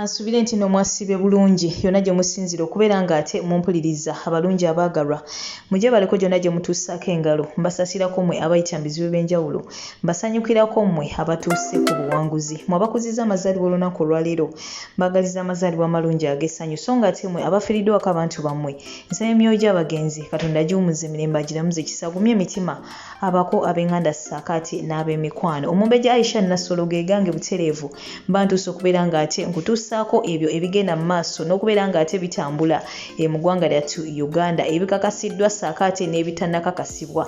Kansubire nti no mwasibe bulungi yonna gye musinzira okubeera ng'ate mumpuliriza abalungi abaagalwa mujje baleko gyonna gye mutuusaako engalo mbasasirako mmwe abayita mu bizibu by'enjawulo mbasanyukirako mmwe abatuuse ku buwanguzi mmwe abakuziza amazaalibwa olunaku olwaleero mbagaliza amazaalibwa amalungi ag'essanyu so nga ate mmwe abafiiriddwako abantu bammwe ensaba emyoyo gy'abagenzi katonda giwummuze emirembe agiramuze ekisa agumye emitima abako ab'enganda ssaakaati n'ab'emikwano omumbejja Aisha Nassolo ge gange butereevu mba ntuuse okubeera ng'ate nkutuusaako ebyo ebigenda mu maaso n'okubeera ng'ate bitambula mu ggwanga lyattu Uganda ebikakasiddwa ssaakaate n'ebitannakakasibwa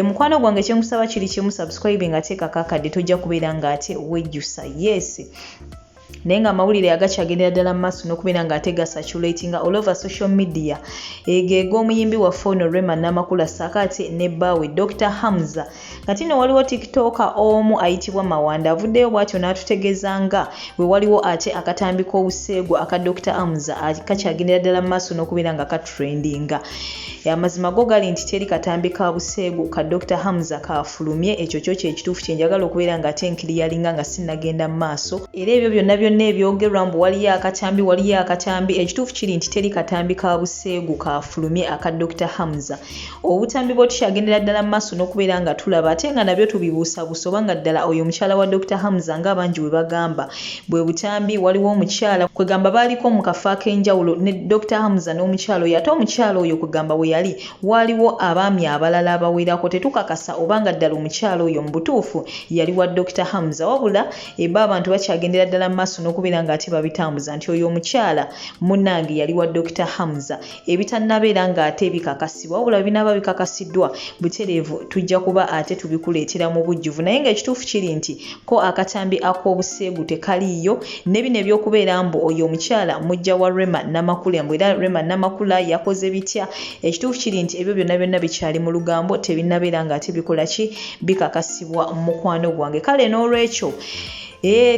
mukwano gwange kyenkusaba kiri kimu subscribing ate kakakadde tojja kubeera ng'ate wejjusa yes naye nga amawulire agakyagendera ddala mu maaso n'okubeera ng'ate gasaturatinga all over social media geego omuyimbi waffe ono Rema Namakula ssaakaate ne bbaawe Dr. Hamza kati nno waliwo tiktoka omu ayitibwa Mawanda avuddeyo bw'atyo n'atutegeeza nga we waliwo ate akatambi k'obuseegu aka Dr. Hamza akakyagendera ddala mu maaso n'okubeera nga katrendinga amazima go gali nti teri katambi ka buseegu ka Dr. Hamza kaafulumye ekyo kyo kyekituufu kye njagala okubeera ng'ate nkiriyalinga nga sinnagenda mu maaso era ebyo byonna ebyogerwa mbu waliyo akatambi ekituufu kiri nti teri katambi ka buseegu kaafulumye aka Dr. Hamza obutambi bwo tukyagendera ddala mu maaso n'okubeera nga tulaba ate nga nabyo tubibuusabuusa oba nga ddala oyo omukyala wa Dr. Hamza ng'abangi bwe bagamba bwe butambi waliwo omukyala kwegamba baaliko mu kafo ak'enjawulo ne Dr. Hamza n'omukyala oyo ate omukyala oyo kwegamba we yali waliwo abaami abalala abawerako tetukakasa oba nga ddala omukyala oyo mu butuufu yali wa Dr. Hamza wabula eba abantu bakyagendera ddala mu maaso n'okubeera ng'ate babitambuza nti oyo omukyala munnange yali wa Dr. Hamza ebitannabeera ng'ate bikakasibwa wabula binaaba bikakasiddwa butereevu tujja kuba ate tubikuleetera mu bujjuvu naye ng'ekituufu kiri nti ko akatambi ak'obuseegu tekaliiyo ne bino eby'okubeera mbu oyo omukyala mujja wa Rema Namakula mbu era Rema Namakula yakoze bitya ekituufu kiri nti ebyo byonna bikyali mu lugambo tebinnabeera ng'ate bikola ki bikakasibwa mu mukwano gwange kale n'olwekyo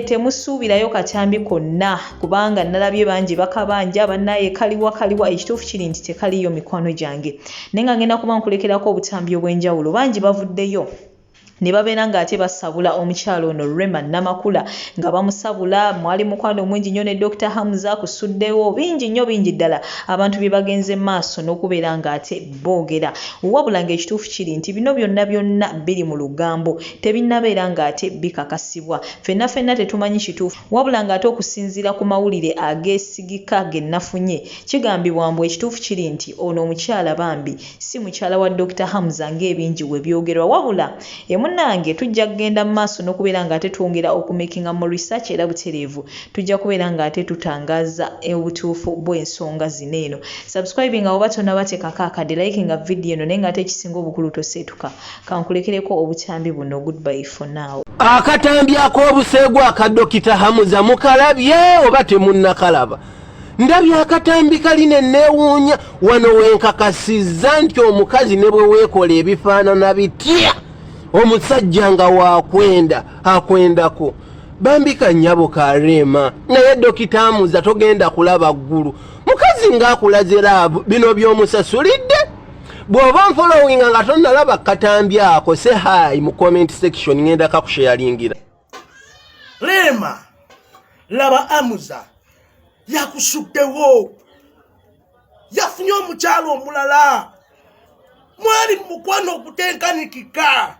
temusuubirayo katambi konna kubanga nalabye bangi bakabanja bannaye kaliwa ekituufu kiri nti tekaliyo mikwano gyange naye nga ngenda kuba nkulekerako obutambi obw'enjawulo bangi bavuddeyo ne babeera ng'ate basabula omukyalo ono Rema Namakula nga bamusabula mwali mukwano mungi nnyo ne Dr. Hamza kusuddewo bingi ddala abantu bye bagenze maaso n'okubeera ng'ate boogera wabula ng'ekituufu kiri nti bino byonna biri mu lugambo tebinnabeera ng'ate bikakasibwa ffenna tetumanyi kituufu wabula ng'ate okusinziira ku mawulire ageesigika ge nafunye kigambibwa mbu ekituufu kiri nti ono omukyala bambi si mukyala wa Dr. Hamza ng'ebingi we byogerwa wabula munnange tujja kugenda mu maaso n'okubeera ng'ate twongera okumakinga mu research era butereevu tujja kubeera ng'ate tutangaaza obutuufu bw'ensonga zino eno subscribing awo batona bateekako akadde likinga video eno naye ng'ate ekisinga obukulu toseetuka kankulekereko obutambi buno goodbye for now. Akatambi ak'obuseegu aka Dr. Hamza mukalabye oba temunnakalaba ndabye akatambi kalina neewuunya wano wenkakasizza nti omukazi ne bwe weekola ebifaanana bitya omusajja nga akwendako bambika nnyabo ka Rema naye Dr. Hamza togenda kulaba ggulu mukazi ng'akulaze laavu bino by'omusasulidde bw'oba nfollowinga nga tonnalaba katambi ako se hi mu comment section ngenda kakusharingira. Rema laba Hamza yakusuddewo yafunye omukyalo omulala mwali mukwano okutenkanikika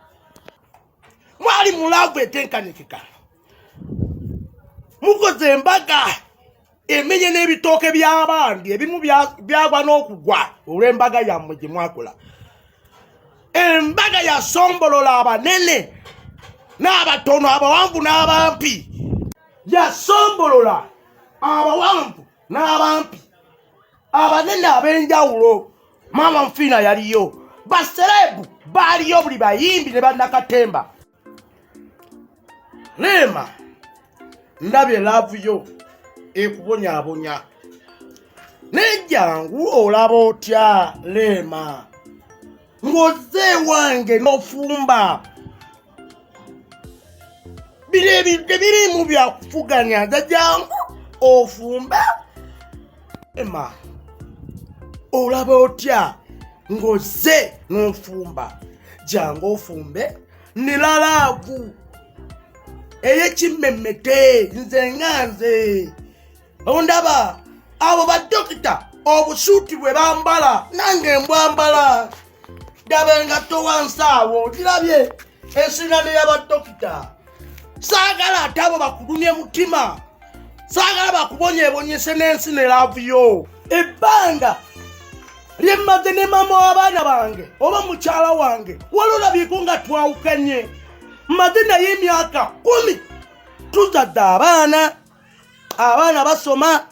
mwali mulavu etenkanikika mukoze embaga emenye n'ebitooke by'abandi ebimu byagwa n'okugwa olw'embaga yammwe gye mwakola embaga yasombolola abanene n'abatono abawanvu n'abampi yasombolola abawanvu n'abampi abanene ab'enjawulo mama Nfina yaliyo baserebu baliyo buli bayimbi ne bannakatemba. Rema ndabye laavu yo ekubonyaabonya nejjangu olaba otya Rema ng'ozze wange n'ofumba birimu byakufuganya jangu ofumba. Rema olaba otya ng'ozze n'ofumba jangu ofumbe nilalaavu eyekimmemmete nze ondaba abo badokita obusuuti bwe bambala nange mbwambala dabenga towansawo kirabye ensinane y'abadokita saagala ate abo bakulumye mutima saagala bakubonyebonyese n'ensi ne laavuyo ebbanga lyemmaze ne mama w'abaana bange oba mukyala wange walolabyeko nga twawukanye mmaze naye emyaka 10 tuzadde abaana basoma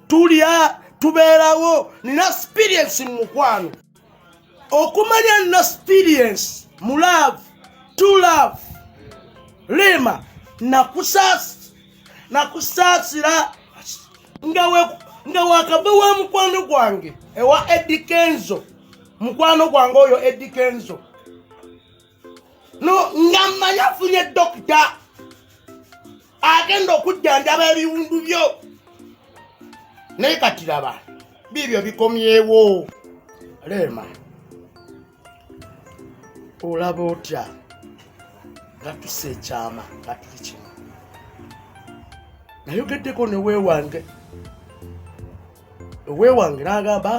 tulya tubeerawo nina experience mu mukwano okumanya nina experience mu love to love Rema nakusaasira nga wakava wa mukwano gwange ewa Eddie Kenzo mukwano gwange oyo Eddie Kenzo no nga mmanya funye dokita agenda okujjanjaba ebiwundu byo naye katiraba bibyo bikomyewo Rema olaba otya nga tuseekyama nga tuli kino nayogeddeko ne weewange n'agamba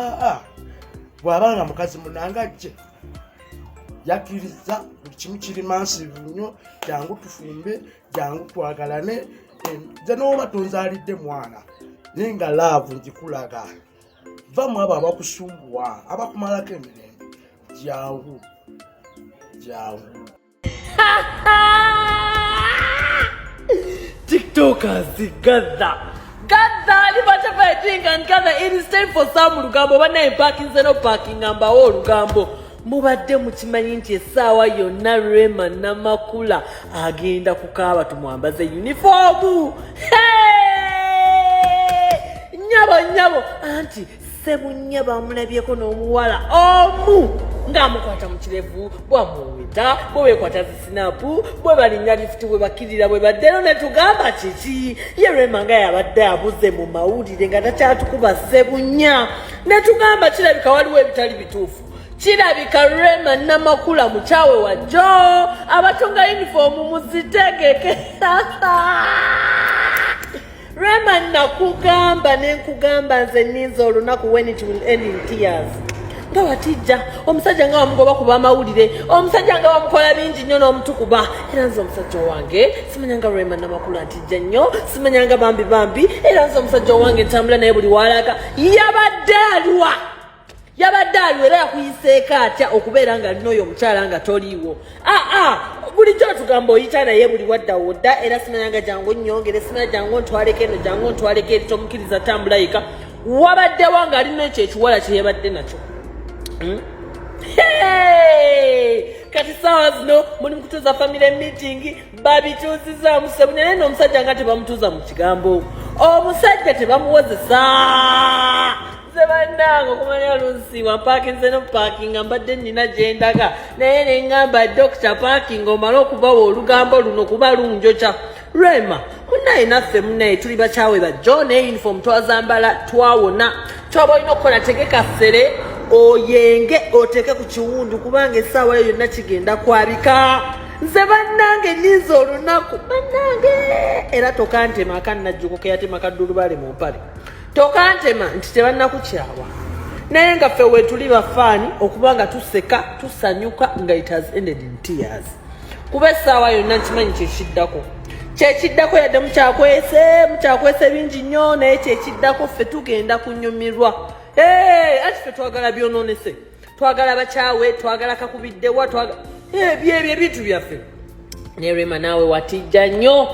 bw'abanga mukazi munanga ajje yakiriza buli kimu kiri mansivu nnyo jangu tufumbe jangu twagalane nze n'oba tonzaalidde mwana naye nga laavu njikulaga vamu abo abakusumbuwa abakumalako emirembe jangu TikTokers Gather, whatever I drink and gather, it is time for some Lugambo. When I parking, no parking number, all Lugambo. Mubadde mukimanyi nti essaawa yonna Rema Namakula agenda kukaaba tumwambaze uniform. Nyabo anti sebunyaba amulabyeko n'omuwala omu ng'amukwata mu kirevu bwamuweta bwewekwata zisinapu bwe balinnya lifuti bwe bakirira bwe baddeno ne tugamba kiki ye Rema nga yabadde abuze mu mawulire nga takyatukuba sebunya ne tugamba kirabika waliwo ebitali bituufu kirabika Rema Namakula mukyawe wa Jo abatunga uniform muzitegeke Rema nakugamba nenkugamba nze ninza olunaku when it will end in tears nga watijja omusajja nga wamugoba kuba amawulire omusajja nga wamukola bingi nnyo n'omutukuba era nze omusajja owange simanyanga Rema Namakula ntijja nnyo simanyanga bambi era nze omusajja owange ntambula naye buli walaga yabadde aliwa era yakuyiseeko atya okubeera nga alina oyo omukyala nga toliiwo bulijjo tugamba oyita naye buli wadda era simanyanga jangu nnyongere simanya jangu ntwaleko eno jangu ntwaleko eri tomukkiriza tambula yika wabaddewo nga alina ekyo ekiwala kye yabadde nakyo kati saawa zino muli mukutuuza family meeting babituuzizaamu sebunya naye n'omusajja nga tebamutuuza mu kigambo omusajja tebamuwozesa Zebandango kumanya lunsi wa parking zeno parking mbadde nina jendaga naye nengamba Dr. Parking omala okubawo olugambo luno kuba lunjo cha Rema munaye naffe munaye tuli bakyawe ba Jo ne uniform twazambala twawona twaba ino kola tegeka sere oyenge oteke ku kiwundu kubanga essaawa eyo yonna kigenda kwabika nze bannange nizo olunaku bannange era tokantema akanajjuko keyatema kaddulubale mu mpale tokantema nti tebannakukyawa naye nga ffe wetuli bafaani okubanga tuseka tusanyuka nga it has ended in tears kuba essaawa yonna nkimanyi kyekiddako yadde mukyakwese bingi nnyo naye kyekiddako ffe tugenda kunyumirwa ati ffe twagala byonoonese twagala bakyawe twagala kakubiddewa byebyo ebintu byaffe naye Rema naawe watijja nnyo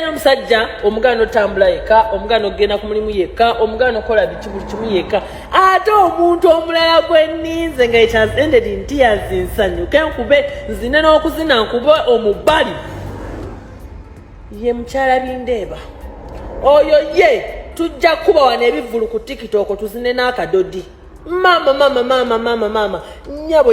omusajja omugano tambula yeka omugano genda ku mulimu yeka omugano kola biki buli kimu yeka ate omuntu omulala gwenninze nga it has ended in tears nsanyuke nkube nzine n'okuzina nkube omubali ye mukyala bindeeba oyo ye tujja kuba wana ebivulu ku TikTok tuzine n'akadodi mama nyabo